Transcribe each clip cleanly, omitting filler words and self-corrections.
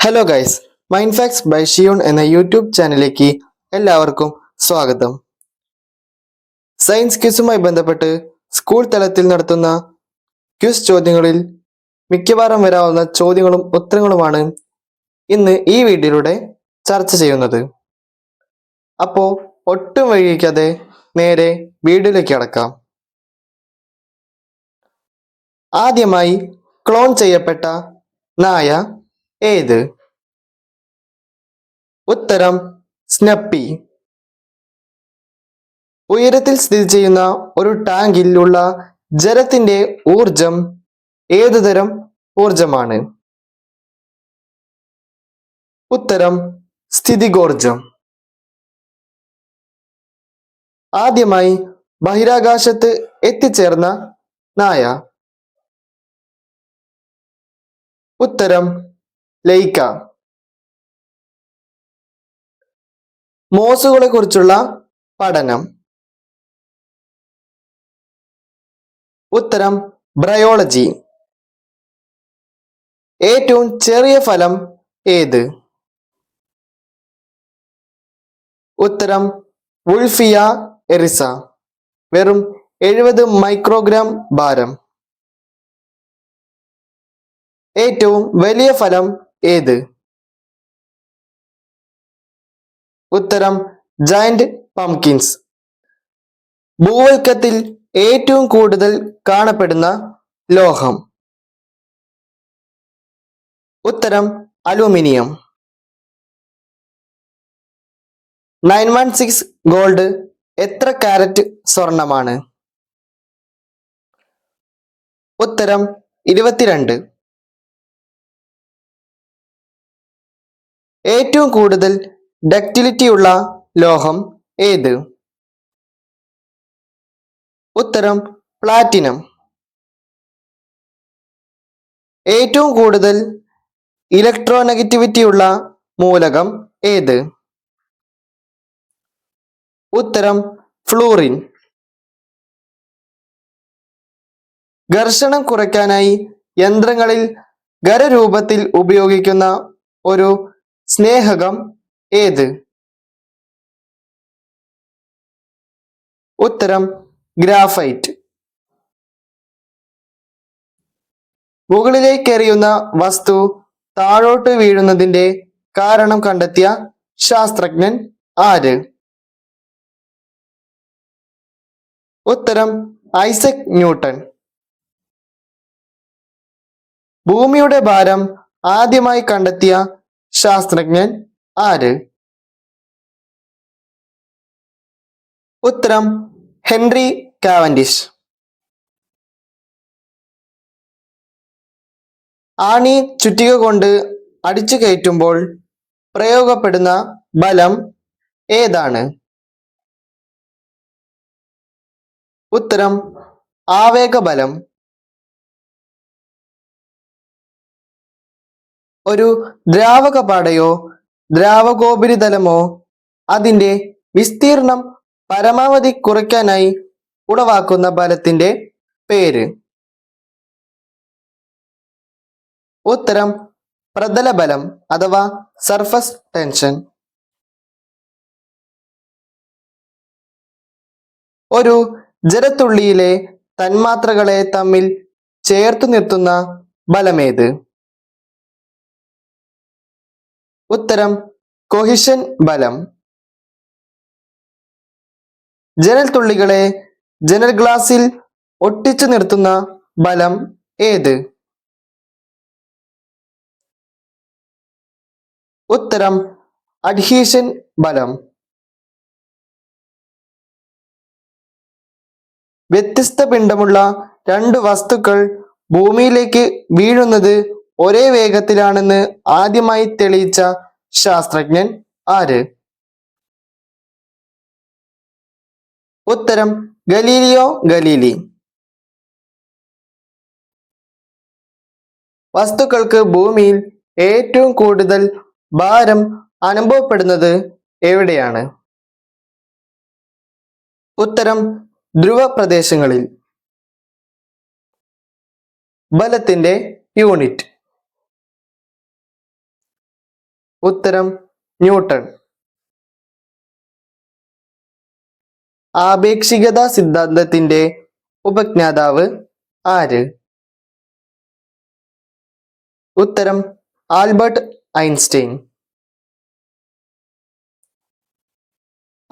Hello guys, mind facts by ഷിയോൺ എന്ന YouTube ചാനലിലേക്ക് എല്ലാവർക്കും സ്വാഗതം. സയൻസ് ക്വിസുമായി ബന്ധപ്പെട്ട് സ്കൂൾ തലത്തിൽ നടത്തുന്ന ക്വിസ് ചോദ്യങ്ങളിൽ മിക്കവാറും വരാവുന്ന ചോദ്യങ്ങളും ഉത്തരങ്ങളുമാണ് ഇന്ന് ഈ വീഡിയോയിലൂടെ ചർച്ച ചെയ്യുന്നത്. അപ്പോൾ ഒട്ടും വൈകിക്കാതെ നേരെ വീഡിയോയിലേക്ക് കടക്കാം. ആദ്യമായി ക്ലോൺ ചെയ്യപ്പെട്ട നായ ഏത്? ഉത്തരം സ്നപ്പി. ഉയരത്തിൽ സ്ഥിതി ചെയ്യുന്ന ഒരു ടാങ്കിൽ ഉള്ള ജലത്തിന്റെ ഊർജം ഏതുതരം ഊർജമാണ്? ഉത്തരം സ്ഥിതികോർജം. ആദ്യമായി ബഹിരാകാശത്ത് എത്തിച്ചേർന്ന നായ? ഉത്തരം ലൈക്ക. മോസുകളെ കുറിച്ചുള്ള പഠനം? ഉത്തരം ബ്രയോളജി. ഏറ്റവും ചെറിയ ഫലം ഏത്? ഉത്തരം വുൾഫിയ എറിസ, വെറും 70 മൈക്രോഗ്രാം ഭാരം. ഏറ്റവും വലിയ ഫലം ഏത്? ഉത്തരം ജയന്റ് പംകിൻസ്. ഭൂവൽക്കത്തിൽ ഏറ്റവും കൂടുതൽ കാണപ്പെടുന്ന ലോഹം? ഉത്തരം അലൂമിനിയം. 916 ഗോൾഡ് എത്ര കാരറ്റ് സ്വർണമാണ്? ഉത്തരം 22. ഏറ്റവും കൂടുതൽ ഡക്റ്റിലിറ്റി ഉള്ള ലോഹം ഏത്? ഉത്തരം പ്ലാറ്റിനം. ഏറ്റവും കൂടുതൽ ഇലക്ട്രോനെഗറ്റിവിറ്റി ഉള്ള മൂലകം ഏത്? ഉത്തരം ഫ്ലൂറിൻ. ഘർഷണം കുറയ്ക്കാനായി യന്ത്രങ്ങളിൽ ഖരരൂപത്തിൽ ഉപയോഗിക്കുന്ന ഒരു സ്നേഹകം ഏത്? ഉത്തരം ഗ്രാഫൈറ്റ്. മുകളിലേക്ക് എറിയുന്ന വസ്തു താഴോട്ട് വീഴുന്നതിന്റെ കാരണം കണ്ടെത്തിയ ശാസ്ത്രജ്ഞൻ ആര്? ഉത്തരം ഐസക് ന്യൂട്ടൺ. ഭൂമിയുടെ ഭാരം ആദ്യമായി കണ്ടെത്തിയ ശാസ്ത്രജ്ഞൻ ആര്? ഉത്തരം ഹെൻറി കാവൻഡിഷ്. ആണി ചുറ്റിക കൊണ്ട് അടിച്ചു കയറ്റുമ്പോൾ പ്രയോഗപ്പെടുന്ന ബലം ഏതാണ്? ഉത്തരം ആവേഗബലം. ഒരു ദ്രാവക പാടയോ ദ്രാവകോപരിതലമോ അതിന്റെ വിസ്തീർണം പരമാവധി കുറയ്ക്കാനായി ഉളവാക്കുന്ന ബലത്തിന്റെ പേര്? ഉത്തരം പ്രതലബലം അഥവാ സർഫസ് ടെൻഷൻ. ഒരു ജലത്തുള്ളിയിലെ തന്മാത്രകളെ തമ്മിൽ ചേർത്തു നിർത്തുന്ന ബലമേത്? ഉത്തരം കൊഹിഷൻ ബലം. ജനൽത്തുള്ളികളെ ജനൽ ഗ്ലാസിൽ ഒട്ടിച്ചു നിർത്തുന്ന ബലം ഏത്? ഉത്തരം അഡ്ഹീഷൻ ബലം. വ്യത്യസ്ത പിണ്ഡമുള്ള രണ്ട് വസ്തുക്കൾ ഭൂമിയിലേക്ക് വീഴുന്നത് ഒരേ വേഗത്തിലാണെന്ന് ആദ്യമായി തെളിയിച്ച ശാസ്ത്രജ്ഞൻ ആര്? ഉത്തരം ഗലീലിയോ ഗലീലി. വസ്തുക്കൾക്ക് ഭൂമിയിൽ ഏറ്റവും കൂടുതൽ ഭാരം അനുഭവപ്പെടുന്നത് എവിടെയാണ്? ഉത്തരം ധ്രുവ പ്രദേശങ്ങളിൽ. ബലത്തിന്റെ യൂണിറ്റ്? ഉത്തരം ന്യൂട്ടൺ. ആപേക്ഷികത സിദ്ധാന്തത്തിന്റെ ഉപജ്ഞാതാവ് ആര്? ഉത്തരം ആൽബർട്ട് ഐൻസ്റ്റൈൻ.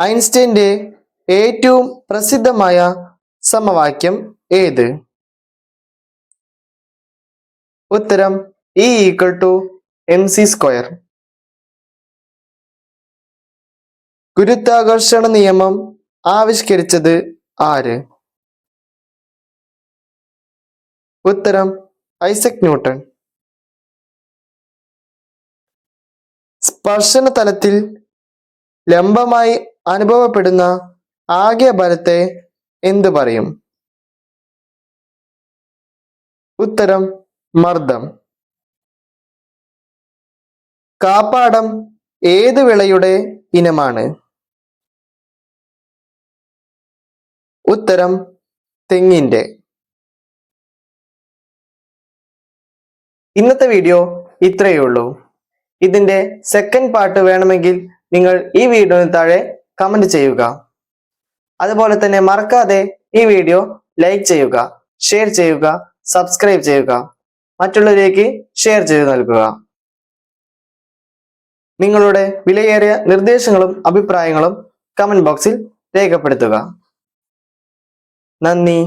ഐൻസ്റ്റൈന്റെ ഏറ്റവും പ്രസിദ്ധമായ സമവാക്യം ഏത്? ഉത്തരം E=mc². ഗുരുത്വാകർഷണ നിയമം ആവിഷ്കരിച്ചത് ആര്? ഉത്തരം ഐസക് ന്യൂട്ടൺ. സ്പർശന തലത്തിൽ ലംബമായി അനുഭവപ്പെടുന്ന ആകെ ബലത്തെ എന്തു പറയും? ഉത്തരം മർദ്ദം. കാപ്പാടം ഏത് വിളയുടെ ഇനമാണ്? ഉത്തരം തെങ്ങിന്റെ. ഇന്നത്തെ വീഡിയോ ഇത്രയേ ഉള്ളൂ. ഇതിന്റെ സെക്കൻഡ് പാർട്ട് വേണമെങ്കിൽ നിങ്ങൾ ഈ വീഡിയോന് താഴെ കമന്റ് ചെയ്യുക. അതുപോലെ തന്നെ മറക്കാതെ ഈ വീഡിയോ ലൈക്ക് ചെയ്യുക, ഷെയർ ചെയ്യുക, സബ്സ്ക്രൈബ് ചെയ്യുക, മറ്റുള്ളവരിലേക്ക് ഷെയർ ചെയ്ത് നൽകുക. നിങ്ങളുടെ വിലയേറിയ നിർദ്ദേശങ്ങളും അഭിപ്രായങ്ങളും കമന്റ് ബോക്സിൽ രേഖപ്പെടുത്തുക. നന്ദി.